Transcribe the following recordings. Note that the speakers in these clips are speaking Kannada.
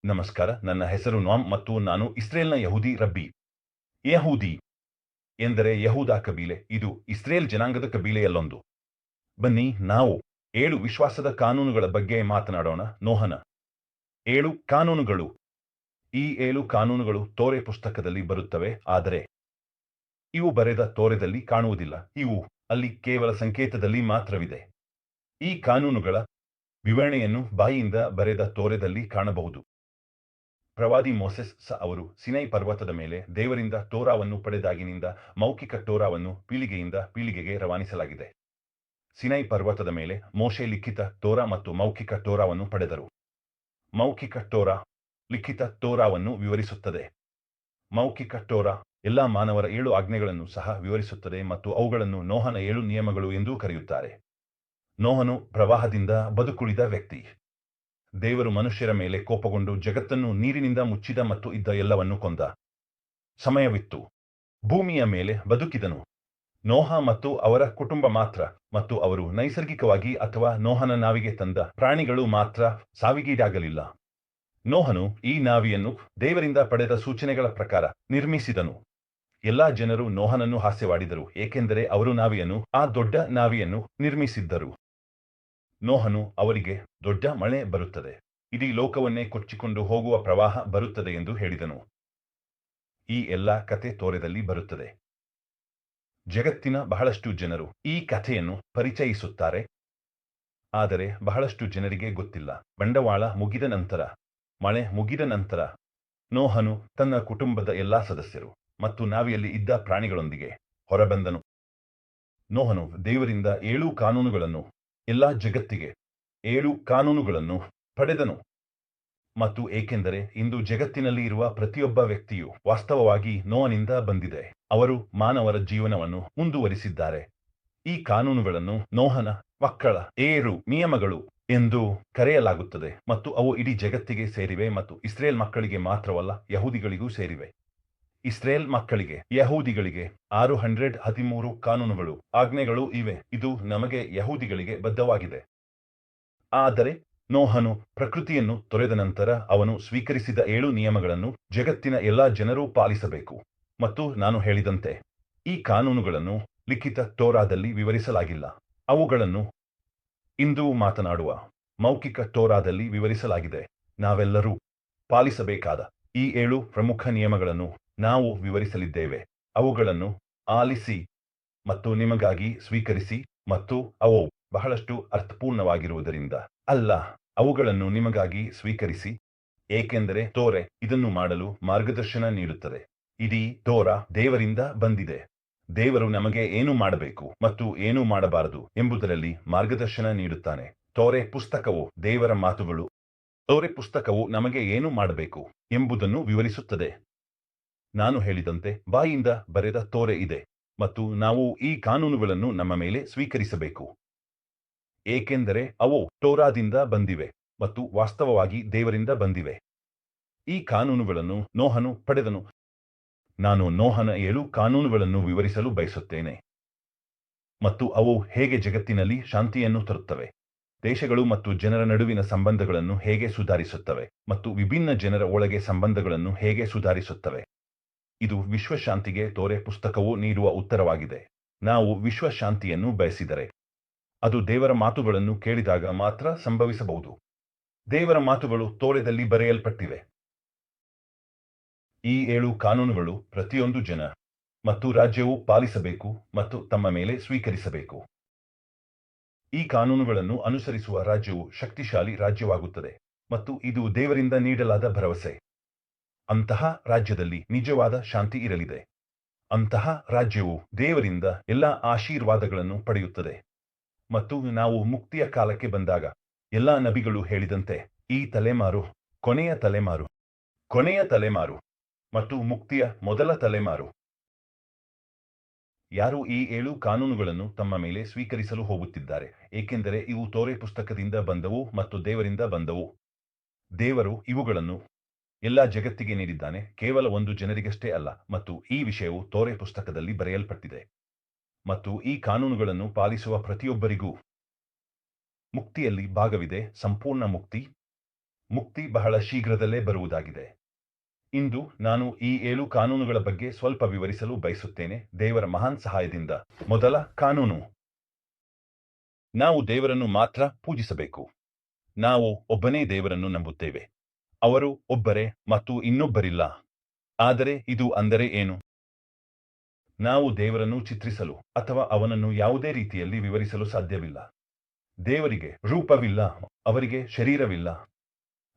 ನಮಸ್ಕಾರ. ನನ್ನ ಹೆಸರು ನೋಮ್ ಮತ್ತು ನಾನು ಇಸ್ರೇಲ್‌ನ ಯಹೂದಿ ರಬ್ಬಿ. ಯಹೂದಿ ಎಂದರೆ ಯಹೂದ ಕಬೀಲೆ. ಇದು ಇಸ್ರೇಲ್ ಜನಾಂಗದ ಕಬೀಲೆಯಲ್ಲೊಂದು. ಬನ್ನಿ ನಾವು 7 ವಿಶ್ವಾಸದ ಕಾನೂನುಗಳ ಬಗ್ಗೆ ಮಾತನಾಡೋಣ. ನೋಹನ 7 ಕಾನೂನುಗಳು. ಈ 7 ಕಾನೂನುಗಳು ತೋರೆ ಪುಸ್ತಕದಲ್ಲಿ ಬರುತ್ತವೆ, ಆದರೆ ಇವು ಬರೆದ ತೋರೆದಲ್ಲಿ ಕಾಣುವುದಿಲ್ಲ. ಇವು ಅಲ್ಲಿ ಕೇವಲ ಸಂಕೇತದಲ್ಲಿ ಮಾತ್ರವಿದೆ. ಈ ಕಾನೂನುಗಳ ವಿವರಣೆಯನ್ನು ಬಾಯಿಯಿಂದ ಬರೆದ ತೋರೆದಲ್ಲಿ ಕಾಣಬಹುದು. ಪ್ರವಾದಿ ಮೋಸೆಸ್ ಅವರು ಸಿನೈ ಪರ್ವತದ ಮೇಲೆ ದೇವರಿಂದ ತೋರಾವನ್ನು ಪಡೆದಾಗಿನಿಂದ ಮೌಖಿಕ ತೋರಾವನ್ನು ಪೀಳಿಗೆಯಿಂದ ಪೀಳಿಗೆಗೆ ರವಾನಿಸಲಾಗಿದೆ. ಸಿನೈ ಪರ್ವತದ ಮೇಲೆ ಮೋಶೆ ಲಿಖಿತ ತೋರಾ ಮತ್ತು ಮೌಖಿಕ ತೋರಾವನ್ನು ಪಡೆದರು. ಮೌಖಿಕ ತೋರಾ ಲಿಖಿತ ತೋರಾವನ್ನು ವಿವರಿಸುತ್ತದೆ. ಮೌಖಿಕ ತೋರಾ ಎಲ್ಲಾ ಮಾನವರ 7 ಆಜ್ಞೆಗಳನ್ನು ಸಹ ವಿವರಿಸುತ್ತದೆ ಮತ್ತು ಅವುಗಳನ್ನು ನೋಹನ 7 ನಿಯಮಗಳು ಎಂದೂ ಕರೆಯುತ್ತಾರೆ. ನೋಹನು ಪ್ರವಾಹದಿಂದ ಬದುಕುಳಿದ ವ್ಯಕ್ತಿ. ದೇವರು ಮನುಷ್ಯರ ಮೇಲೆ ಕೋಪಗೊಂಡು ಜಗತ್ತನ್ನು ನೀರಿನಿಂದ ಮುಚ್ಚಿದ ಮತ್ತು ಇದ್ದ ಎಲ್ಲವನ್ನೂ ಕೊಂದ ಸಮಯವಿತ್ತು. ಭೂಮಿಯ ಮೇಲೆ ಬದುಕಿದನು ನೋಹ ಮತ್ತು ಅವರ ಕುಟುಂಬ ಮಾತ್ರ, ಮತ್ತು ಅವರು ನೈಸರ್ಗಿಕವಾಗಿ ಅಥವಾ ನೋಹನ ನಾವಿಗೆ ತಂದ ಪ್ರಾಣಿಗಳು ಮಾತ್ರ ಸಾವಿಗೀಡಾಗಲಿಲ್ಲ. ನೋಹನು ಈ ನಾವಿಯನ್ನು ದೇವರಿಂದ ಪಡೆದ ಸೂಚನೆಗಳ ಪ್ರಕಾರ ನಿರ್ಮಿಸಿದನು. ಎಲ್ಲಾ ಜನರು ನೋಹನನ್ನು ಹಾಸ್ಯವಾಡಿದರು, ಏಕೆಂದರೆ ಅವರು ನಾವಿಯನ್ನು, ಆ ದೊಡ್ಡ ನಾವಿಯನ್ನು ನಿರ್ಮಿಸಿದ್ದರು. ನೋಹನು ಅವರಿಗೆ, ದೊಡ್ಡ ಮಳೆ ಬರುತ್ತದೆ, ಇಡೀ ಲೋಕವನ್ನೇ ಕೊಚ್ಚಿಕೊಂಡು ಹೋಗುವ ಪ್ರವಾಹ ಬರುತ್ತದೆ ಎಂದು ಹೇಳಿದನು. ಈ ಎಲ್ಲ ಕಥೆ ತೋರೆದಲ್ಲಿ ಬರುತ್ತದೆ. ಜಗತ್ತಿನ ಬಹಳಷ್ಟು ಜನರು ಈ ಕಥೆಯನ್ನು ಪರಿಚಯಿಸುತ್ತಾರೆ, ಆದರೆ ಬಹಳಷ್ಟು ಜನರಿಗೆ ಗೊತ್ತಿಲ್ಲ. ಬಂಡವಾಳ ಮುಗಿದ ನಂತರ, ಮಳೆ ಮುಗಿದ ನಂತರ, ನೋಹನು ತನ್ನ ಕುಟುಂಬದ ಎಲ್ಲಾ ಸದಸ್ಯರು ಮತ್ತು ನಾವಿಯಲ್ಲಿ ಇದ್ದ ಪ್ರಾಣಿಗಳೊಂದಿಗೆ ಹೊರಬಂದನು. ನೋಹನು ದೇವರಿಂದ 7 ಕಾನೂನುಗಳನ್ನು, ಎಲ್ಲಾ ಜಗತ್ತಿಗೆ 7 ಕಾನೂನುಗಳನ್ನು ಪಡೆದನು. ಮತ್ತು ಏಕೆಂದರೆ ಇಂದು ಜಗತ್ತಿನಲ್ಲಿ ಇರುವ ಪ್ರತಿಯೊಬ್ಬ ವ್ಯಕ್ತಿಯು ವಾಸ್ತವವಾಗಿ ನೋಹನಿಂದ ಬಂದಿದೆ, ಅವರು ಮಾನವರ ಜೀವನವನ್ನು ಮುಂದುವರಿಸಿದ್ದಾರೆ. ಈ ಕಾನೂನುಗಳನ್ನು ನೋಹನ ಮಕ್ಕಳ 7 ನಿಯಮಗಳು ಎಂದು ಕರೆಯಲಾಗುತ್ತದೆ ಮತ್ತು ಅವು ಇಡೀ ಜಗತ್ತಿಗೆ ಸೇರಿವೆ ಮತ್ತು ಇಸ್ರೇಲ್ ಮಕ್ಕಳಿಗೆ ಮಾತ್ರವಲ್ಲ, ಯಹೂದಿಗಳಿಗೂ ಸೇರಿವೆ. ಇಸ್ರೇಲ್ ಮಕ್ಕಳಿಗೆ, ಯಹೂದಿಗಳಿಗೆ 613 ಕಾನೂನುಗಳು, ಆಜ್ಞೆಗಳು ಇವೆ. ಇದು ನಮಗೆ ಯಹೂದಿಗಳಿಗೆ ಬದ್ಧವಾಗಿದೆ. ಆದರೆ ನೋಹನು ಪ್ರಕೃತಿಯನ್ನು ತೊರೆದ ನಂತರ ಅವನು ಸ್ವೀಕರಿಸಿದ 7 ನಿಯಮಗಳನ್ನು ಜಗತ್ತಿನ ಎಲ್ಲಾ ಜನರೂ ಪಾಲಿಸಬೇಕು. ಮತ್ತು ನಾನು ಹೇಳಿದಂತೆ, ಈ ಕಾನೂನುಗಳನ್ನು ಲಿಖಿತ ತೋರಾದಲ್ಲಿ ವಿವರಿಸಲಾಗಿಲ್ಲ. ಅವುಗಳನ್ನು ಇಂದು ಮಾತನಾಡುವ ಮೌಖಿಕ ತೋರಾದಲ್ಲಿ ವಿವರಿಸಲಾಗಿದೆ. ನಾವೆಲ್ಲರೂ ಪಾಲಿಸಬೇಕಾದ ಈ 7 ಪ್ರಮುಖ ನಿಯಮಗಳನ್ನು ನಾವು ವಿವರಿಸಲಿದ್ದೇವೆ. ಅವುಗಳನ್ನು ಆಲಿಸಿ ಮತ್ತು ನಿಮಗಾಗಿ ಸ್ವೀಕರಿಸಿ, ಮತ್ತು ಅವು ಬಹಳಷ್ಟು ಅರ್ಥಪೂರ್ಣವಾಗಿರುವುದರಿಂದ ಅಲ್ಲ, ಅವುಗಳನ್ನು ನಿಮಗಾಗಿ ಸ್ವೀಕರಿಸಿ, ಏಕೆಂದರೆ ತೋರೆ ಇದನ್ನು ಮಾಡಲು ಮಾರ್ಗದರ್ಶನ ನೀಡುತ್ತದೆ. ಇಡೀ ತೋರಾ ದೇವರಿಂದ ಬಂದಿದೆ. ದೇವರು ನಮಗೆ ಏನು ಮಾಡಬೇಕು ಮತ್ತು ಏನು ಮಾಡಬಾರದು ಎಂಬುದರಲ್ಲಿ ಮಾರ್ಗದರ್ಶನ ನೀಡುತ್ತಾನೆ. ತೋರೆ ಪುಸ್ತಕವು ದೇವರ ಮಾತುಗಳು. ತೋರೆ ಪುಸ್ತಕವು ನಮಗೆ ಏನು ಮಾಡಬೇಕು ಎಂಬುದನ್ನು ವಿವರಿಸುತ್ತದೆ. ನಾನು ಹೇಳಿದಂತೆ, ಬಾಯಿಂದ ಬರೆದ ತೋರೆ ಇದೆ ಮತ್ತು ನಾವು ಈ ಕಾನೂನುಗಳನ್ನು ನಮ್ಮ ಮೇಲೆ ಸ್ವೀಕರಿಸಬೇಕು, ಏಕೆಂದರೆ ಅವು ತೋರಾದಿಂದ ಬಂದಿವೆ ಮತ್ತು ವಾಸ್ತವವಾಗಿ ದೇವರಿಂದ ಬಂದಿವೆ. ಈ ಕಾನೂನುಗಳನ್ನು ನೋಹನು ಪಡೆದನು. ನಾನು ನೋಹನ 7 ಕಾನೂನುಗಳನ್ನು ವಿವರಿಸಲು ಬಯಸುತ್ತೇನೆ ಮತ್ತು ಅವು ಹೇಗೆ ಜಗತ್ತಿನಲ್ಲಿ ಶಾಂತಿಯನ್ನು ತರುತ್ತವೆ, ದೇಶಗಳು ಮತ್ತು ಜನರ ನಡುವಿನ ಸಂಬಂಧಗಳನ್ನು ಹೇಗೆ ಸುಧಾರಿಸುತ್ತವೆ ಮತ್ತು ವಿಭಿನ್ನ ಜನರ ಒಳಗೆ ಸಂಬಂಧಗಳನ್ನು ಹೇಗೆ ಸುಧಾರಿಸುತ್ತವೆ. ಇದು ವಿಶ್ವಶಾಂತಿಗೆ ತೋರೆ ಪುಸ್ತಕವು ನೀಡುವ ಉತ್ತರವಾಗಿದೆ. ನಾವು ವಿಶ್ವಶಾಂತಿಯನ್ನು ಬಯಸಿದರೆ ಅದು ದೇವರ ಮಾತುಗಳನ್ನು ಕೇಳಿದಾಗ ಮಾತ್ರ ಸಂಭವಿಸಬಹುದು. ದೇವರ ಮಾತುಗಳು ತೋರೆದಲ್ಲಿ ಬರೆಯಲ್ಪಟ್ಟಿವೆ. ಈ 7 ಕಾನೂನುಗಳು ಪ್ರತಿಯೊಂದು ಜನ ಮತ್ತು ರಾಜ್ಯವು ಪಾಲಿಸಬೇಕು ಮತ್ತು ತಮ್ಮ ಮೇಲೆ ಸ್ವೀಕರಿಸಬೇಕು. ಈ ಕಾನೂನುಗಳನ್ನು ಅನುಸರಿಸುವ ರಾಜ್ಯವು ಶಕ್ತಿಶಾಲಿ ರಾಜ್ಯವಾಗುತ್ತದೆ ಮತ್ತು ಇದು ದೇವರಿಂದ ನೀಡಲಾದ ಭರವಸೆ. ಅಂತಹ ರಾಜ್ಯದಲ್ಲಿ ನಿಜವಾದ ಶಾಂತಿ ಇರಲಿದೆ. ಅಂತಹ ರಾಜ್ಯವು ದೇವರಿಂದ ಎಲ್ಲ ಆಶೀರ್ವಾದಗಳನ್ನು ಪಡೆಯುತ್ತದೆ. ಮತ್ತು ನಾವು ಮುಕ್ತಿಯ ಕಾಲಕ್ಕೆ ಬಂದಾಗ, ಎಲ್ಲಾ ನಬಿಗಳು ಹೇಳಿದಂತೆ, ಈ ತಲೆಮಾರು ಕೊನೆಯ ತಲೆಮಾರು, ಕೊನೆಯ ತಲೆಮಾರು ಮತ್ತು ಮುಕ್ತಿಯ ಮೊದಲ ತಲೆಮಾರು. ಯಾರು ಈ 7 ಕಾನೂನುಗಳನ್ನು ತಮ್ಮ ಮೇಲೆ ಸ್ವೀಕರಿಸಲು ಹೋಗುತ್ತಿದ್ದಾರೆ, ಏಕೆಂದರೆ ಇವು ತೋರೆ ಪುಸ್ತಕದಿಂದ ಬಂದವು ಮತ್ತು ದೇವರಿಂದ ಬಂದವು. ದೇವರು ಇವುಗಳನ್ನು ಎಲ್ಲಾ ಜಗತ್ತಿಗೆ ನೀಡಿದ್ದಾನೆ, ಕೇವಲ ಒಂದು ಜನರಿಗಷ್ಟೇ ಅಲ್ಲ. ಮತ್ತು ಈ ವಿಷಯವು ತೋರೆ ಪುಸ್ತಕದಲ್ಲಿ ಬರೆಯಲ್ಪಟ್ಟಿದೆ ಮತ್ತು ಈ ಕಾನೂನುಗಳನ್ನು ಪಾಲಿಸುವ ಪ್ರತಿಯೊಬ್ಬರಿಗೂ ಮುಕ್ತಿಯಲ್ಲಿ ಭಾಗವಿದೆ, ಸಂಪೂರ್ಣ ಮುಕ್ತಿ. ಮುಕ್ತಿ ಬಹಳ ಶೀಘ್ರದಲ್ಲೇ ಬರುವುದಾಗಿದೆ. ಇಂದು ನಾನು ಈ 7 ಕಾನೂನುಗಳ ಬಗ್ಗೆ ಸ್ವಲ್ಪ ವಿವರಿಸಲು ಬಯಸುತ್ತೇನೆ, ದೇವರ ಮಹಾನ್ ಸಹಾಯದಿಂದ. ಮೊದಲ ಕಾನೂನು: ನಾವು ದೇವರನ್ನು ಮಾತ್ರ ಪೂಜಿಸಬೇಕು. ನಾವು ಒಬ್ಬನೇ ದೇವರನ್ನು ನಂಬುತ್ತೇವೆ. ಅವರು ಒಬ್ಬರೇ ಮತ್ತು ಇನ್ನೊಬ್ಬರಿಲ್ಲ. ಆದರೆ ಇದು ಅಂದರೆ ಏನು? ನಾವು ದೇವರನ್ನು ಚಿತ್ರಿಸಲು ಅಥವಾ ಅವನನ್ನು ಯಾವುದೇ ರೀತಿಯಲ್ಲಿ ವಿವರಿಸಲು ಸಾಧ್ಯವಿಲ್ಲ. ದೇವರಿಗೆ ರೂಪವಿಲ್ಲ, ಅವರಿಗೆ ಶರೀರವಿಲ್ಲ.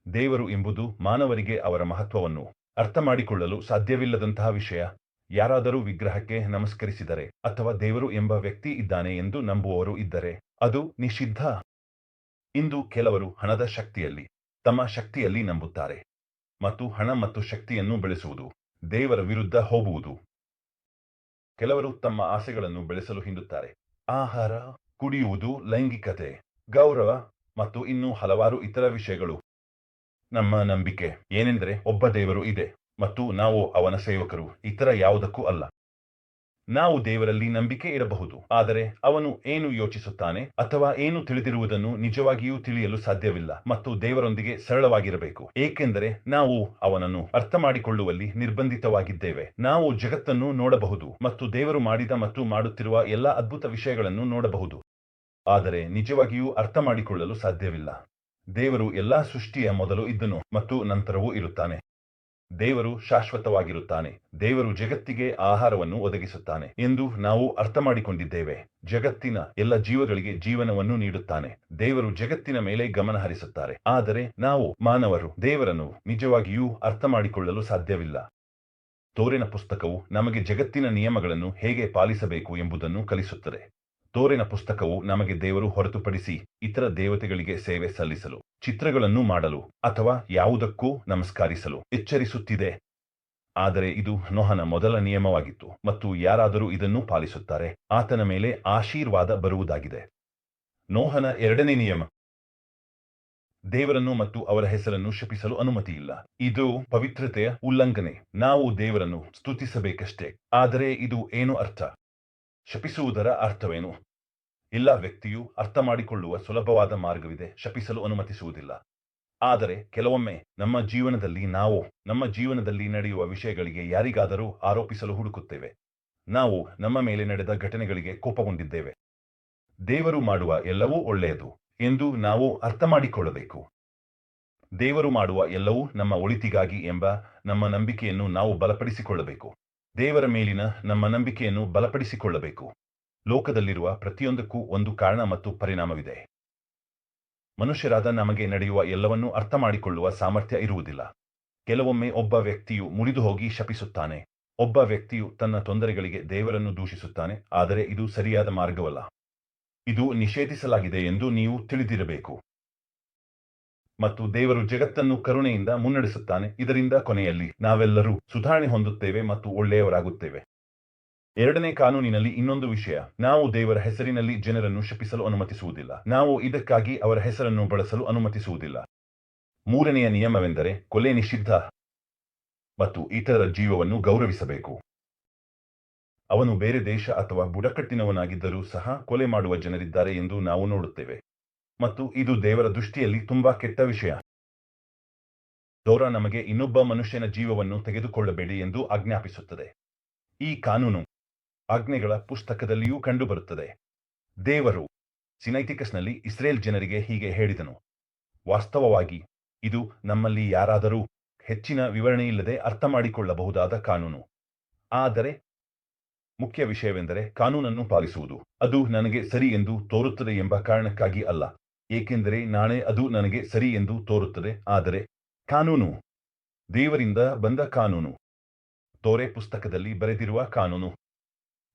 ದೇವರು ಎಂಬುದು ಮಾನವರಿಗೆ ಅವರ ಮಹತ್ವವನ್ನು ಅರ್ಥಮಾಡಿಕೊಳ್ಳಲು ಸಾಧ್ಯವಿಲ್ಲದಂತಹ ವಿಷಯ. ಯಾರಾದರೂ ವಿಗ್ರಹಕ್ಕೆ ನಮಸ್ಕರಿಸಿದರೆ ಅಥವಾ ದೇವರು ಎಂಬ ವ್ಯಕ್ತಿ ಇದ್ದಾನೆ ಎಂದು ನಂಬುವವರು ಇದ್ದರೆ ಅದು ನಿಷಿದ್ಧ. ಇಂದು ಕೆಲವರು ಹಣದ ಶಕ್ತಿಯಲ್ಲಿ, ತಮ್ಮ ಶಕ್ತಿಯಲ್ಲಿ ನಂಬುತ್ತಾರೆ ಮತ್ತು ಹಣ ಮತ್ತು ಶಕ್ತಿಯನ್ನು ಬೆಳೆಸುವುದು ದೇವರ ವಿರುದ್ಧ ಹೋಗುವುದು. ಕೆಲವರು ತಮ್ಮ ಆಸೆಗಳನ್ನು ಬೆಳೆಸಲು ಹಿಂದುತ್ತಾರೆ. ಆಹಾರ, ಕುಡಿಯುವುದು, ಲೈಂಗಿಕತೆ, ಗೌರವ ಮತ್ತು ಇನ್ನೂ ಹಲವಾರು ಇತರ ವಿಷಯಗಳು. ನಮ್ಮ ನಂಬಿಕೆ ಏನೆಂದರೆ ಒಬ್ಬ ದೇವರು ಇದೆ ಮತ್ತು ನಾವು ಅವನ ಸೇವಕರು, ಇತರ ಯಾವುದಕ್ಕೂ ಅಲ್ಲ. ನಾವು ದೇವರಲ್ಲಿ ನಂಬಿಕೆ ಇಡಬಹುದು, ಆದರೆ ಅವನು ಏನು ಯೋಚಿಸುತ್ತಾನೆ ಅಥವಾ ಏನು ತಿಳಿದಿರುವುದನ್ನು ನಿಜವಾಗಿಯೂ ತಿಳಿಯಲು ಸಾಧ್ಯವಿಲ್ಲ ಮತ್ತು ದೇವರೊಂದಿಗೆ ಸರಳವಾಗಿರಬೇಕು, ಏಕೆಂದರೆ ನಾವು ಅವನನ್ನು ಅರ್ಥಮಾಡಿಕೊಳ್ಳುವಲ್ಲಿ ನಿರ್ಬಂಧಿತವಾಗಿದ್ದೇವೆ. ನಾವು ಜಗತ್ತನ್ನು ನೋಡಬಹುದು ಮತ್ತು ದೇವರು ಮಾಡಿದ ಮತ್ತು ಮಾಡುತ್ತಿರುವ ಎಲ್ಲ ಅದ್ಭುತ ವಿಷಯಗಳನ್ನು ನೋಡಬಹುದು, ಆದರೆ ನಿಜವಾಗಿಯೂ ಅರ್ಥಮಾಡಿಕೊಳ್ಳಲು ಸಾಧ್ಯವಿಲ್ಲ. ದೇವರು ಎಲ್ಲಾ ಸೃಷ್ಟಿಯ ಮೊದಲು ಇದ್ದನು ಮತ್ತು ನಂತರವೂ ಇರುತ್ತಾನೆ. ದೇವರು ಶಾಶ್ವತವಾಗಿರುತ್ತಾನೆ. ದೇವರು ಜಗತ್ತಿಗೆ ಆಹಾರವನ್ನು ಒದಗಿಸುತ್ತಾನೆ ಎಂದು ನಾವು ಅರ್ಥಮಾಡಿಕೊಂಡಿದ್ದೇವೆ. ಜಗತ್ತಿನ ಎಲ್ಲ ಜೀವಗಳಿಗೆ ಜೀವನವನ್ನು ನೀಡುತ್ತಾನೆ. ದೇವರು ಜಗತ್ತಿನ ಮೇಲೆ ಗಮನ ಹರಿಸುತ್ತಾರೆ. ಆದರೆ ನಾವು ಮಾನವರು ದೇವರನ್ನು ನಿಜವಾಗಿಯೂ ಅರ್ಥಮಾಡಿಕೊಳ್ಳಲು ಸಾಧ್ಯವಿಲ್ಲ. ತೋರಿನ ಪುಸ್ತಕವು ನಮಗೆ ಜಗತ್ತಿನ ನಿಯಮಗಳನ್ನು ಹೇಗೆ ಪಾಲಿಸಬೇಕು ಎಂಬುದನ್ನು ಕಲಿಸುತ್ತದೆ. ತೋರಿನ ಪುಸ್ತಕವು ನಮಗೆ ದೇವರು ಹೊರತುಪಡಿಸಿ ಇತರ ದೇವತೆಗಳಿಗೆ ಸೇವೆ ಸಲ್ಲಿಸಲು, ಚಿತ್ರಗಳನ್ನು ಮಾಡಲು ಅಥವಾ ಯಾವುದಕ್ಕೂ ನಮಸ್ಕರಿಸಲು ಎಚ್ಚರಿಸುತ್ತಿದೆ. ಆದರೆ ಇದು ನೋಹನ ಮೊದಲ ನಿಯಮವಾಗಿತ್ತು ಮತ್ತು ಯಾರಾದರೂ ಇದನ್ನು ಪಾಲಿಸುತ್ತಾರೆ ಆತನ ಮೇಲೆ ಆಶೀರ್ವಾದ ಬರುವುದಾಗಿದೆ. ನೋಹನ ಎರಡನೇ ನಿಯಮ: ದೇವರನ್ನು ಮತ್ತು ಅವರ ಹೆಸರನ್ನು ಶಪಿಸಲು ಅನುಮತಿಯಿಲ್ಲ. ಇದು ಪವಿತ್ರತೆಯ ಉಲ್ಲಂಘನೆ. ನಾವು ದೇವರನ್ನು ಸ್ತುತಿಸಬೇಕಷ್ಟೇ. ಆದರೆ ಇದು ಏನು ಅರ್ಥ? ಶಪಿಸುವುದರ ಅರ್ಥವೇನು? ಇಲ್ಲ. ವ್ಯಕ್ತಿಯು ಅರ್ಥಮಾಡಿಕೊಳ್ಳುವ ಸುಲಭವಾದ ಮಾರ್ಗವಿದೆ: ಶಪಿಸಲು ಅನುಮತಿಸುವುದಿಲ್ಲ. ಆದರೆ ಕೆಲವೊಮ್ಮೆ ನಮ್ಮ ಜೀವನದಲ್ಲಿ ನಡೆಯುವ ವಿಷಯಗಳಿಗೆ ಯಾರಿಗಾದರೂ ಆರೋಪಿಸಲು ಹುಡುಕುತ್ತೇವೆ. ನಾವು ನಮ್ಮ ಮೇಲೆ ನಡೆದ ಘಟನೆಗಳಿಗೆ ಕೋಪಗೊಂಡಿದ್ದೇವೆ. ದೇವರು ಮಾಡುವ ಎಲ್ಲವೂ ಒಳ್ಳೆಯದು ಎಂದು ನಾವು ಅರ್ಥಮಾಡಿಕೊಳ್ಳಬೇಕು. ದೇವರು ಮಾಡುವ ಎಲ್ಲವೂ ನಮ್ಮ ಒಳಿತಿಗಾಗಿ ಎಂಬ ನಮ್ಮ ನಂಬಿಕೆಯನ್ನು ನಾವು ಬಲಪಡಿಸಿಕೊಳ್ಳಬೇಕು. ದೇವರ ಮೇಲಿನ ನಮ್ಮ ನಂಬಿಕೆಯನ್ನು ಬಲಪಡಿಸಿಕೊಳ್ಳಬೇಕು. ಲೋಕದಲ್ಲಿರುವ ಪ್ರತಿಯೊಂದಕ್ಕೂ ಒಂದು ಕಾರಣ ಮತ್ತು ಪರಿಣಾಮವಿದೆ. ಮನುಷ್ಯರಾದ ನಮಗೆ ನಡೆಯುವ ಎಲ್ಲವನ್ನೂ ಅರ್ಥಮಾಡಿಕೊಳ್ಳುವ ಸಾಮರ್ಥ್ಯ ಇರುವುದಿಲ್ಲ. ಕೆಲವೊಮ್ಮೆ ಒಬ್ಬ ವ್ಯಕ್ತಿಯು ಮುರಿದು ಹೋಗಿ ಶಪಿಸುತ್ತಾನೆ. ಒಬ್ಬ ವ್ಯಕ್ತಿಯು ತನ್ನ ತೊಂದರೆಗಳಿಗೆ ದೇವರನ್ನು ದೂಷಿಸುತ್ತಾನೆ. ಆದರೆ ಇದು ಸರಿಯಾದ ಮಾರ್ಗವಲ್ಲ. ಇದು ನಿಷೇಧಿಸಲಾಗಿದೆ ಎಂದು ನೀವು ತಿಳಿದಿರಬೇಕು. ಮತ್ತು ದೇವರು ಜಗತ್ತನ್ನು ಕರುಣೆಯಿಂದ ಮುನ್ನಡೆಸುತ್ತಾನೆ. ಇದರಿಂದ ಕೊನೆಯಲ್ಲಿ ನಾವೆಲ್ಲರೂ ಸುಧಾರಣೆ ಹೊಂದುತ್ತೇವೆ ಮತ್ತು ಒಳ್ಳೆಯವರಾಗುತ್ತೇವೆ. ಎರಡನೇ ಕಾನೂನಿನಲ್ಲಿ ಇನ್ನೊಂದು ವಿಷಯ: ನಾವು ದೇವರ ಹೆಸರಿನಲ್ಲಿ ಜನರನ್ನು ಶಪಿಸಲು ಅನುಮತಿಸುವುದಿಲ್ಲ. ನಾವು ಇದಕ್ಕಾಗಿ ಅವರ ಹೆಸರನ್ನು ಬಳಸಲು ಅನುಮತಿಸುವುದಿಲ್ಲ. ಮೂರನೆಯ ನಿಯಮವೆಂದರೆ ಕೊಲೆ ನಿಷಿದ್ಧ ಮತ್ತು ಇತರರ ಜೀವವನ್ನು ಗೌರವಿಸಬೇಕು. ಅವನು ಬೇರೆ ದೇಶ ಅಥವಾ ಬುಡಕಟ್ಟಿನವನಾಗಿದ್ದರೂ ಸಹ ಕೊಲೆ ಮಾಡುವ ಜನರಿದ್ದಾರೆ ಎಂದು ನಾವು ನೋಡುತ್ತೇವೆ ಮತ್ತು ಇದು ದೇವರ ದೃಷ್ಟಿಯಲ್ಲಿ ತುಂಬಾ ಕೆಟ್ಟ ವಿಷಯ. ತೋರಾ ನಮಗೆ ಇನ್ನೊಬ್ಬ ಮನುಷ್ಯನ ಜೀವವನ್ನು ತೆಗೆದುಕೊಳ್ಳಬೇಡಿ ಎಂದು ಆಜ್ಞಾಪಿಸುತ್ತದೆ. ಈ ಕಾನೂನು ಆಜ್ಞೆಗಳ ಪುಸ್ತಕದಲ್ಲಿಯೂ ಕಂಡುಬರುತ್ತದೆ. ದೇವರು ಸಿನೈಟಿಕಸ್ನಲ್ಲಿ ಇಸ್ರೇಲ್ ಜನರಿಗೆ ಹೀಗೆ ಹೇಳಿದನು. ವಾಸ್ತವವಾಗಿ ಇದು ನಮ್ಮಲ್ಲಿ ಯಾರಾದರೂ ಹೆಚ್ಚಿನ ವಿವರಣೆಯಿಲ್ಲದೆ ಅರ್ಥಮಾಡಿಕೊಳ್ಳಬಹುದಾದ ಕಾನೂನು. ಆದರೆ ಮುಖ್ಯ ವಿಷಯವೆಂದರೆ ಕಾನೂನನ್ನು ಪಾಲಿಸುವುದು. ಅದು ನನಗೆ ಸರಿ ಎಂದು ತೋರುತ್ತದೆ ಎಂಬ ಕಾರಣಕ್ಕಾಗಿ ಅಲ್ಲ, ಏಕೆಂದರೆ ನಾಳೆ ಅದು ನನಗೆ ಸರಿ ಎಂದು ತೋರುತ್ತದೆ. ಆದರೆ ಕಾನೂನು ದೇವರಿಂದ ಬಂದ ಕಾನೂನು, ತೋರೆ ಪುಸ್ತಕದಲ್ಲಿ ಬರೆದಿರುವ ಕಾನೂನು.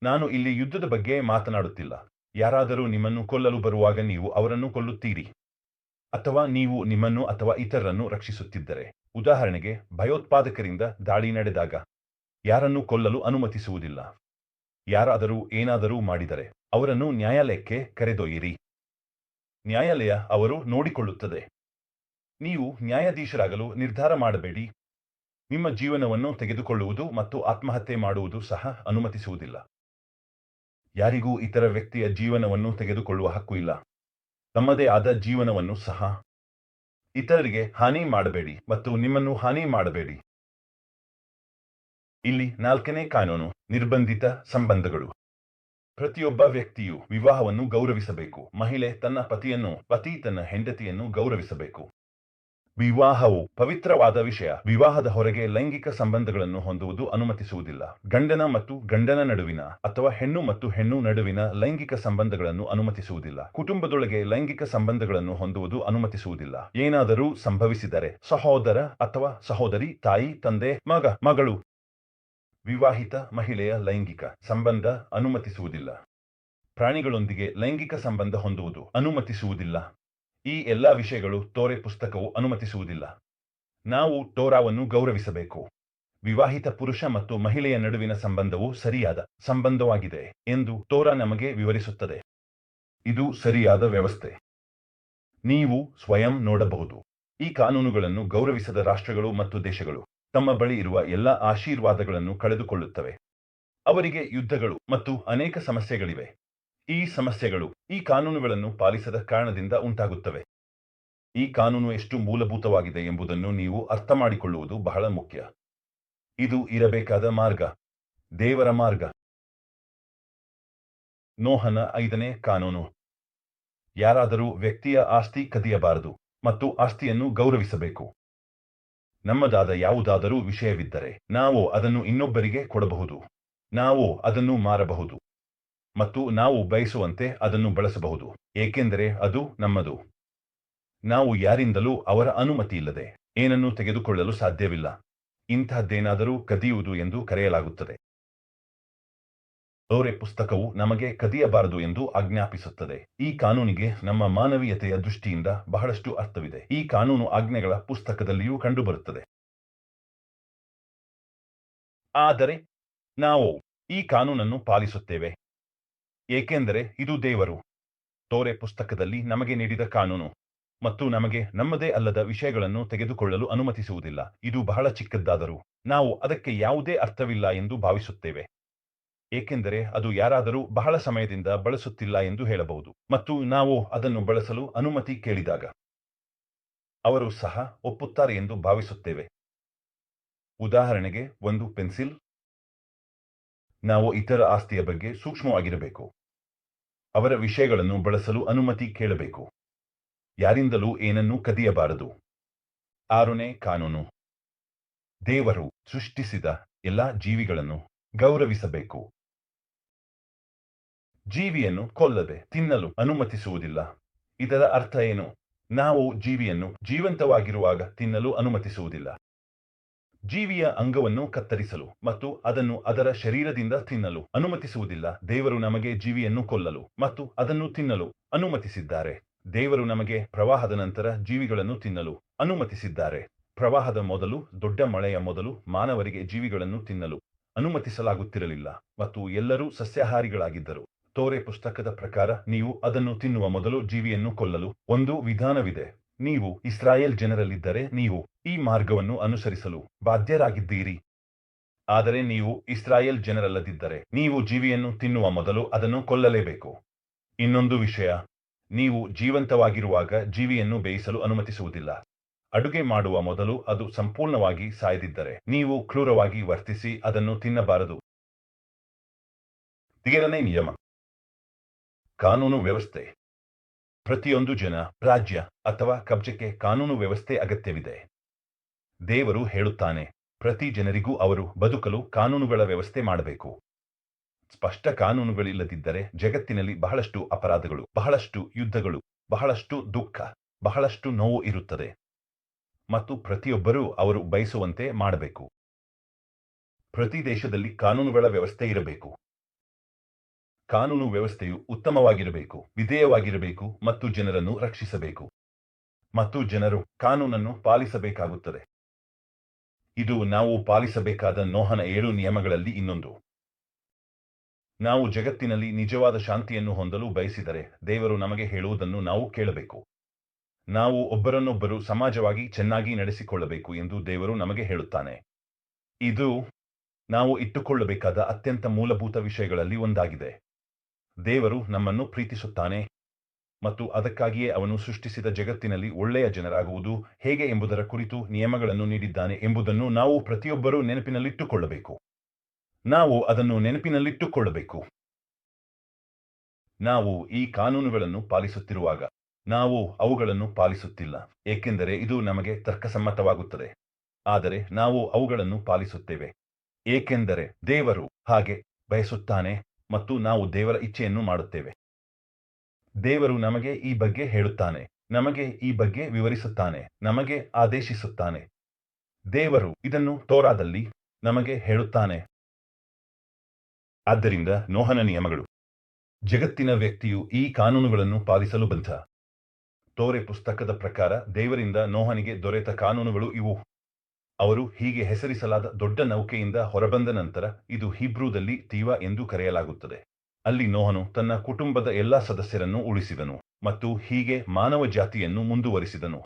ನಾನು ಇಲ್ಲಿ ಯುದ್ಧದ ಬಗ್ಗೆ ಮಾತನಾಡುತ್ತಿಲ್ಲ. ಯಾರಾದರೂ ನಿಮ್ಮನ್ನು ಕೊಲ್ಲಲು ಬರುವಾಗ ನೀವು ಅವರನ್ನು ಕೊಲ್ಲುತ್ತೀರಿ, ಅಥವಾ ನೀವು ನಿಮ್ಮನ್ನು ಅಥವಾ ಇತರರನ್ನು ರಕ್ಷಿಸುತ್ತಿದ್ದರೆ. ಉದಾಹರಣೆಗೆ, ಭಯೋತ್ಪಾದಕರಿಂದ ದಾಳಿ ನಡೆದಾಗ ಯಾರನ್ನು ಕೊಲ್ಲಲು ಅನುಮತಿಸುವುದಿಲ್ಲ. ಯಾರಾದರೂ ಏನಾದರೂ ಮಾಡಿದರೆ ಅವರನ್ನು ನ್ಯಾಯಾಲಯಕ್ಕೆ ಕರೆದೊಯ್ಯಿರಿ. ನ್ಯಾಯಾಲಯ ಅವರು ನೋಡಿಕೊಳ್ಳುತ್ತದೆ. ನೀವು ನ್ಯಾಯಾಧೀಶರಾಗಲು ನಿರ್ಧಾರ ಮಾಡಬೇಡಿ. ನಿಮ್ಮ ಜೀವನವನ್ನು ತೆಗೆದುಕೊಳ್ಳುವುದು ಮತ್ತು ಆತ್ಮಹತ್ಯೆ ಮಾಡುವುದು ಸಹ ಅನುಮತಿಸುವುದಿಲ್ಲ. ಯಾರಿಗೂ ಇತರ ವ್ಯಕ್ತಿಯ ಜೀವನವನ್ನು ತೆಗೆದುಕೊಳ್ಳುವ ಹಕ್ಕು ಇಲ್ಲ, ತಮ್ಮದೇ ಆದ ಜೀವನವನ್ನು ಸಹ. ಇತರರಿಗೆ ಹಾನಿ ಮಾಡಬೇಡಿ ಮತ್ತು ನಿಮ್ಮನ್ನು ಹಾನಿ ಮಾಡಬೇಡಿ. ಇಲ್ಲಿ 4ನೇ ಕಾನೂನು, ನಿರ್ಬಂಧಿತ ಸಂಬಂಧಗಳು. ಪ್ರತಿಯೊಬ್ಬ ವ್ಯಕ್ತಿಯು ವಿವಾಹವನ್ನು ಗೌರವಿಸಬೇಕು. ಮಹಿಳೆ ತನ್ನ ಪತಿಯನ್ನು, ಪತಿ ತನ್ನ ಹೆಂಡತಿಯನ್ನು ಗೌರವಿಸಬೇಕು. ವಿವಾಹವು ಪವಿತ್ರವಾದ ವಿಷಯ. ವಿವಾಹದ ಹೊರಗೆ ಲೈಂಗಿಕ ಸಂಬಂಧಗಳನ್ನು ಹೊಂದುವುದು ಅನುಮತಿಸುವುದಿಲ್ಲ. ಗಂಡನ ಮತ್ತು ಗಂಡನ ನಡುವಿನ ಅಥವಾ ಹೆಣ್ಣು ಮತ್ತು ಹೆಣ್ಣು ನಡುವಿನ ಲೈಂಗಿಕ ಸಂಬಂಧಗಳನ್ನು ಅನುಮತಿಸುವುದಿಲ್ಲ. ಕುಟುಂಬದೊಳಗೆ ಲೈಂಗಿಕ ಸಂಬಂಧಗಳನ್ನು ಹೊಂದುವುದು ಅನುಮತಿಸುವುದಿಲ್ಲ. ಏನಾದರೂ ಸಂಭವಿಸಿದರೆ ಸಹೋದರ ಅಥವಾ ಸಹೋದರಿ, ತಾಯಿ, ತಂದೆ, ಮಗ, ಮಗಳು, ವಿವಾಹಿತ ಮಹಿಳೆಯ ಲೈಂಗಿಕ ಸಂಬಂಧ ಅನುಮತಿಸುವುದಿಲ್ಲ. ಪ್ರಾಣಿಗಳೊಂದಿಗೆ ಲೈಂಗಿಕ ಸಂಬಂಧ ಹೊಂದುವುದು ಅನುಮತಿಸುವುದಿಲ್ಲ. ಈ ಎಲ್ಲಾ ವಿಷಯಗಳು ತೋರೆ ಪುಸ್ತಕವು ಅನುಮತಿಸುವುದಿಲ್ಲ. ನಾವು ಟೋರಾವನ್ನು ಗೌರವಿಸಬೇಕು. ವಿವಾಹಿತ ಪುರುಷ ಮತ್ತು ಮಹಿಳೆಯ ನಡುವಿನ ಸಂಬಂಧವು ಸರಿಯಾದ ಸಂಬಂಧವಾಗಿದೆ ಎಂದು ಟೋರಾ ನಮಗೆ ವಿವರಿಸುತ್ತದೆ. ಇದು ಸರಿಯಾದ ವ್ಯವಸ್ಥೆ. ನೀವು ಸ್ವಯಂ ನೋಡಬಹುದು. ಈ ಕಾನೂನುಗಳನ್ನು ಗೌರವಿಸದ ರಾಷ್ಟ್ರಗಳು ಮತ್ತು ದೇಶಗಳು ತಮ್ಮ ಬಳಿ ಇರುವ ಎಲ್ಲಾ ಆಶೀರ್ವಾದಗಳನ್ನು ಕಳೆದುಕೊಳ್ಳುತ್ತವೆ. ಅವರಿಗೆ ಯುದ್ಧಗಳು ಮತ್ತು ಅನೇಕ ಸಮಸ್ಯೆಗಳಿವೆ. ಈ ಸಮಸ್ಯೆಗಳು ಈ ಕಾನೂನುಗಳನ್ನು ಪಾಲಿಸದ ಕಾರಣದಿಂದ ಉಂಟಾಗುತ್ತವೆ. ಈ ಕಾನೂನು ಎಷ್ಟು ಮೂಲಭೂತವಾಗಿದೆ ಎಂಬುದನ್ನು ನೀವು ಅರ್ಥಮಾಡಿಕೊಳ್ಳುವುದು ಬಹಳ ಮುಖ್ಯ. ಇದು ಇರಬೇಕಾದ ಮಾರ್ಗ, ದೇವರ ಮಾರ್ಗ. ನೋಹನ 5ನೇ ಕಾನೂನು. ಯಾರಾದರೂ ವ್ಯಕ್ತಿಯ ಆಸ್ತಿ ಕದಿಯಬಾರದು ಮತ್ತು ಆಸ್ತಿಯನ್ನು ಗೌರವಿಸಬೇಕು. ನಮ್ಮದಾದ ಯಾವುದಾದರೂ ವಿಷಯವಿದ್ದರೆ ನಾವು ಅದನ್ನು ಇನ್ನೊಬ್ಬರಿಗೆ ಕೊಡಬಹುದು. ನಾವು ಅದನ್ನು ಮಾರಬಹುದು ಮತ್ತು ನಾವು ಬಯಸುವಂತೆ ಅದನ್ನು ಬಳಸಬಹುದು, ಏಕೆಂದರೆ ಅದು ನಮ್ಮದು. ನಾವು ಯಾರಿಂದಲೂ ಅವರ ಅನುಮತಿ ಇಲ್ಲದೆ ಏನನ್ನೂ ತೆಗೆದುಕೊಳ್ಳಲು ಸಾಧ್ಯವಿಲ್ಲ. ಇಂತಹದ್ದೇನಾದರೂ ಕದಿಯುವುದು ಎಂದು ಕರೆಯಲಾಗುತ್ತದೆ. ತೋರೆ ಪುಸ್ತಕವು ನಮಗೆ ಕದಿಯಬಾರದು ಎಂದು ಆಜ್ಞಾಪಿಸುತ್ತದೆ. ಈ ಕಾನೂನಿಗೆ ನಮ್ಮ ಮಾನವೀಯತೆಯ ದೃಷ್ಟಿಯಿಂದ ಬಹಳಷ್ಟು ಅರ್ಥವಿದೆ. ಈ ಕಾನೂನು ಆಜ್ಞೆಗಳ ಪುಸ್ತಕದಲ್ಲಿಯೂ ಕಂಡುಬರುತ್ತದೆ. ಆದರೆ ನಾವು ಈ ಕಾನೂನನ್ನು ಪಾಲಿಸುತ್ತೇವೆ, ಏಕೆಂದರೆ ಇದು ದೇವರು ತೋರೆ ಪುಸ್ತಕದಲ್ಲಿ ನಮಗೆ ನೀಡಿದ ಕಾನೂನು ಮತ್ತು ನಮಗೆ ನಮ್ಮದೇ ಅಲ್ಲದ ವಿಷಯಗಳನ್ನು ತೆಗೆದುಕೊಳ್ಳಲು ಅನುಮತಿಸುವುದಿಲ್ಲ. ಇದು ಬಹಳ ಚಿಕ್ಕದ್ದಾದರೂ ನಾವು ಅದಕ್ಕೆ ಯಾವುದೇ ಅರ್ಥವಿಲ್ಲ ಎಂದು ಭಾವಿಸುತ್ತೇವೆ, ಏಕೆಂದರೆ ಅದು ಯಾರಾದರೂ ಬಹಳ ಸಮಯದಿಂದ ಬಳಸುತ್ತಿಲ್ಲ ಎಂದು ಹೇಳಬಹುದು ಮತ್ತು ನಾವು ಅದನ್ನು ಬಳಸಲು ಅನುಮತಿ ಕೇಳಿದಾಗ ಅವರು ಸಹ ಒಪ್ಪುತ್ತಾರೆ ಎಂದು ಭಾವಿಸುತ್ತೇವೆ. ಉದಾಹರಣೆಗೆ, ಒಂದು ಪೆನ್ಸಿಲ್. ನಾವು ಇತರ ಆಸ್ತಿಯ ಬಗ್ಗೆ ಸೂಕ್ಷ್ಮವಾಗಿರಬೇಕು. ಅವರ ವಿಷಯಗಳನ್ನು ಬಳಸಲು ಅನುಮತಿ ಕೇಳಬೇಕು. ಯಾರಿಂದಲೂ ಏನನ್ನೂ ಕದಿಯಬಾರದು. 6ನೇ ಕಾನೂನು. ದೇವರು ಸೃಷ್ಟಿಸಿದ ಎಲ್ಲಾ ಜೀವಿಗಳನ್ನು ಗೌರವಿಸಬೇಕು. ಜೀವಿಯನ್ನು ಕೊಲ್ಲದೆ ತಿನ್ನಲು ಅನುಮತಿಸುವುದಿಲ್ಲ. ಇದರ ಅರ್ಥ ಏನು? ನಾವು ಜೀವಿಯನ್ನು ಜೀವಂತವಾಗಿರುವಾಗ ತಿನ್ನಲು ಅನುಮತಿಸುವುದಿಲ್ಲ. ಜೀವಿಯ ಅಂಗವನ್ನು ಕತ್ತರಿಸಲು ಮತ್ತು ಅದನ್ನು ಅದರ ಶರೀರದಿಂದ ತಿನ್ನಲು ಅನುಮತಿಸುವುದಿಲ್ಲ. ದೇವರು ನಮಗೆ ಜೀವಿಯನ್ನು ಕೊಲ್ಲಲು ಮತ್ತು ಅದನ್ನು ತಿನ್ನಲು ಅನುಮತಿಸಿದ್ದಾರೆ. ದೇವರು ನಮಗೆ ಪ್ರವಾಹದ ನಂತರ ಜೀವಿಗಳನ್ನು ತಿನ್ನಲು ಅನುಮತಿಸಿದ್ದಾರೆ. ಪ್ರವಾಹದ ಮೊದಲು, ದೊಡ್ಡ ಮಳೆಯ ಮೊದಲು ಮಾನವರಿಗೆ ಜೀವಿಗಳನ್ನು ತಿನ್ನಲು ಅನುಮತಿಸಲಾಗುತ್ತಿರಲಿಲ್ಲ ಮತ್ತು ಎಲ್ಲರೂ ಸಸ್ಯಾಹಾರಿಗಳಾಗಿದ್ದರು. ತೋರೆ ಪುಸ್ತಕದ ಪ್ರಕಾರ ನೀವು ಅದನ್ನು ತಿನ್ನುವ ಮೊದಲು ಜೀವಿಯನ್ನು ಕೊಲ್ಲಲು ಒಂದು ವಿಧಾನವಿದೆ. ನೀವು ಇಸ್ರಾಯೇಲ್ ಜನರಲ್ಲಿದ್ದರೆ ನೀವು ಈ ಮಾರ್ಗವನ್ನು ಅನುಸರಿಸಲು ಬಾಧ್ಯರಾಗಿದ್ದೀರಿ. ಆದರೆ ನೀವು ಇಸ್ರಾಯೇಲ್ ಜನರಲ್ಲದಿದ್ದರೆ ನೀವು ಜೀವಿಯನ್ನು ತಿನ್ನುವ ಮೊದಲು ಅದನ್ನು ಕೊಲ್ಲಲೇಬೇಕು. ಇನ್ನೊಂದು ವಿಷಯ, ನೀವು ಜೀವಂತವಾಗಿರುವಾಗ ಜೀವಿಯನ್ನು ಬೇಯಿಸಲು ಅನುಮತಿಸುವುದಿಲ್ಲ. ಅಡುಗೆ ಮಾಡುವ ಮೊದಲು ಅದು ಸಂಪೂರ್ಣವಾಗಿ ಸಾಯದಿದ್ದರೆ ನೀವು ಕ್ರೂರವಾಗಿ ವರ್ತಿಸಿ ಅದನ್ನು ತಿನ್ನಬಾರದು. 7ನೇ ನಿಯಮ. ಕಾನೂನು ವ್ಯವಸ್ಥೆ. ಪ್ರತಿಯೊಂದು ಜನ, ರಾಜ್ಯ ಅಥವಾ ಕಬ್ಜಕ್ಕೆ ಕಾನೂನು ವ್ಯವಸ್ಥೆ ಅಗತ್ಯವಿದೆ. ದೇವರು ಹೇಳುತ್ತಾನೆ, ಪ್ರತಿ ಜನರಿಗೂ ಅವರು ಬದುಕಲು ಕಾನೂನುಗಳ ವ್ಯವಸ್ಥೆ ಮಾಡಬೇಕು. ಸ್ಪಷ್ಟ ಕಾನೂನುಗಳಿಲ್ಲದಿದ್ದರೆ ಜಗತ್ತಿನಲ್ಲಿ ಬಹಳಷ್ಟು ಅಪರಾಧಗಳು, ಬಹಳಷ್ಟು ಯುದ್ಧಗಳು, ಬಹಳಷ್ಟು ದುಃಖ, ಬಹಳಷ್ಟು ನೋವು ಇರುತ್ತದೆ ಮತ್ತು ಪ್ರತಿಯೊಬ್ಬರೂ ಅವರು ಬಯಸುವಂತೆ ಮಾಡಬೇಕು. ಪ್ರತಿ ದೇಶದಲ್ಲಿ ಕಾನೂನುಗಳ ವ್ಯವಸ್ಥೆ ಇರಬೇಕು. ಕಾನೂನು ವ್ಯವಸ್ಥೆಯು ಉತ್ತಮವಾಗಿರಬೇಕು, ವಿಧೇಯವಾಗಿರಬೇಕು ಮತ್ತು ಜನರನ್ನು ರಕ್ಷಿಸಬೇಕು. ಮತ್ತು ಜನರು ಕಾನೂನನ್ನು ಪಾಲಿಸಬೇಕಾಗುತ್ತದೆ. ಇದು ನಾವು ಪಾಲಿಸಬೇಕಾದ ನೋಹನ 7 ನಿಯಮಗಳಲ್ಲಿ ಇನ್ನೊಂದು. ನಾವು ಜಗತ್ತಿನಲ್ಲಿ ನಿಜವಾದ ಶಾಂತಿಯನ್ನು ಹೊಂದಲು ಬಯಸಿದರೆ ದೇವರು ನಮಗೆ ಹೇಳುವುದನ್ನು ನಾವು ಕೇಳಬೇಕು. ನಾವು ಒಬ್ಬರನ್ನೊಬ್ಬರು ಸಮಾಜವಾಗಿ ಚೆನ್ನಾಗಿ ನಡೆಸಿಕೊಳ್ಳಬೇಕು ಎಂದು ದೇವರು ನಮಗೆ ಹೇಳುತ್ತಾನೆ. ಇದು ನಾವು ಇಟ್ಟುಕೊಳ್ಳಬೇಕಾದ ಅತ್ಯಂತ ಮೂಲಭೂತ ವಿಷಯಗಳಲ್ಲಿ ಒಂದಾಗಿದೆ. ದೇವರು ನಮ್ಮನ್ನು ಪ್ರೀತಿಸುತ್ತಾನೆ. ಮತ್ತು ಅದಕ್ಕಾಗಿಯೇ ಅವನು ಸೃಷ್ಟಿಸಿದ ಜಗತ್ತಿನಲ್ಲಿ ಒಳ್ಳೆಯ ಜನರಾಗುವುದು ಹೇಗೆ ಎಂಬುದರ ಕುರಿತು ನಿಯಮಗಳನ್ನು ನೀಡಿದ್ದಾನೆ ಎಂಬುದನ್ನು ನಾವು ಪ್ರತಿಯೊಬ್ಬರೂ ನೆನಪಿನಲ್ಲಿಟ್ಟುಕೊಳ್ಳಬೇಕು. ನಾವು ಅದನ್ನು ನೆನಪಿನಲ್ಲಿಟ್ಟುಕೊಳ್ಳಬೇಕು. ನಾವು ಈ ಕಾನೂನುಗಳನ್ನು ಪಾಲಿಸುತ್ತಿರುವಾಗ ನಾವು ಅವುಗಳನ್ನು ಪಾಲಿಸುತ್ತಿಲ್ಲ, ಏಕೆಂದರೆ ಇದು ನಮಗೆ ತರ್ಕಸಮ್ಮತವಾಗುತ್ತದೆ. ಆದರೆ ನಾವು ಅವುಗಳನ್ನು ಪಾಲಿಸುತ್ತೇವೆ, ಏಕೆಂದರೆ ದೇವರು ಹಾಗೆ ಬಯಸುತ್ತಾನೆ ಮತ್ತು ನಾವು ದೇವರ ಇಚ್ಛೆಯನ್ನು ಮಾಡುತ್ತೇವೆ. ದೇವರು ನಮಗೆ ಈ ಬಗ್ಗೆ ಹೇಳುತ್ತಾನೆ, ನಮಗೆ ಈ ಬಗ್ಗೆ ವಿವರಿಸುತ್ತಾನೆ, ನಮಗೆ ಆದೇಶಿಸುತ್ತಾನೆ. ದೇವರು ಇದನ್ನು ತೋರಾದಲ್ಲಿ ನಮಗೆ ಹೇಳುತ್ತಾನೆ. ಆದ್ದರಿಂದ ನೋಹನ ನಿಯಮಗಳು. ಜಗತ್ತಿನ ವ್ಯಕ್ತಿಯು ಈ ಕಾನೂನುಗಳನ್ನು ಪಾಲಿಸಲು ಬಂದ. ತೋರೆ ಪುಸ್ತಕದ ಪ್ರಕಾರ ದೇವರಿಂದ ನೋಹನಿಗೆ ದೊರೆತ ಕಾನೂನುಗಳು ಇವು. ಅವರು ಹೀಗೆ ಹೆಸರಿಸಲಾದ ದೊಡ್ಡ ನೌಕೆಯಿಂದ ಹೊರಬಂದ ನಂತರ, ಇದು ಹೀಬ್ರೂದಲ್ಲಿ ತೀವಾ ಎಂದು ಕರೆಯಲಾಗುತ್ತದೆ. ಅಲ್ಲಿ ನೋಹನು ತನ್ನ ಕುಟುಂಬದ ಎಲ್ಲಾ ಸದಸ್ಯರನ್ನು ಉಳಿಸಿದನು ಮತ್ತು ಹೀಗೆ ಮಾನವ ಜಾತಿಯನ್ನು ಮುಂದುವರಿಸಿದನು.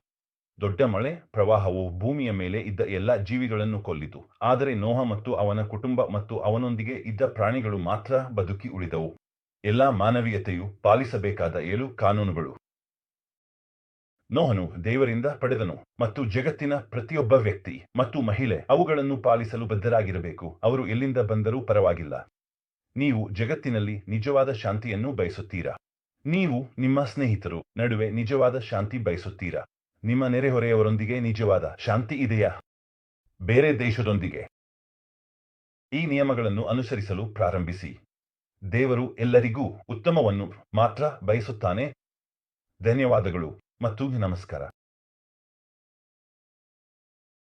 ದೊಡ್ಡ ಮಳೆ ಪ್ರವಾಹವು ಭೂಮಿಯ ಮೇಲೆ ಇದ್ದ ಎಲ್ಲಾ ಜೀವಿಗಳನ್ನು ಕೊಲ್ಲಿತು, ಆದರೆ ನೋಹ ಮತ್ತು ಅವನ ಕುಟುಂಬ ಮತ್ತು ಅವನೊಂದಿಗೆ ಇದ್ದ ಪ್ರಾಣಿಗಳು ಮಾತ್ರ ಬದುಕಿ ಉಳಿದವು. ಎಲ್ಲಾ ಮಾನವೀಯತೆಯು ಪಾಲಿಸಬೇಕಾದ 7 ಕಾನೂನುಗಳು ನೋಹನು ದೇವರಿಂದ ಪಡೆದನು ಮತ್ತು ಜಗತ್ತಿನ ಪ್ರತಿಯೊಬ್ಬ ವ್ಯಕ್ತಿ ಮತ್ತು ಮಹಿಳೆ ಅವುಗಳನ್ನು ಪಾಲಿಸಲು ಬದ್ಧರಾಗಿರಬೇಕು. ಅವರು ಎಲ್ಲಿಂದ ಬಂದರೂ ಪರವಾಗಿಲ್ಲ. ನೀವು ಜಗತ್ತಿನಲ್ಲಿ ನಿಜವಾದ ಶಾಂತಿಯನ್ನು ಬಯಸುತ್ತೀರಾ? ನೀವು ನಿಮ್ಮ ಸ್ನೇಹಿತರು ನಡುವೆ ನಿಜವಾದ ಶಾಂತಿ ಬಯಸುತ್ತೀರಾ? ನಿಮ್ಮ ನೆರೆಹೊರೆಯವರೊಂದಿಗೆ ನಿಜವಾದ ಶಾಂತಿ ಇದೆಯಾ? ಬೇರೆ ದೇಶದೊಂದಿಗೆ? ಈ ನಿಯಮಗಳನ್ನು ಅನುಸರಿಸಲು ಪ್ರಾರಂಭಿಸಿ. ದೇವರು ಎಲ್ಲರಿಗೂ ಉತ್ತಮವನ್ನು ಮಾತ್ರ ಬಯಸುತ್ತಾನೆ. ಧನ್ಯವಾದಗಳು ಮತ್ತು ನಮಸ್ಕಾರ.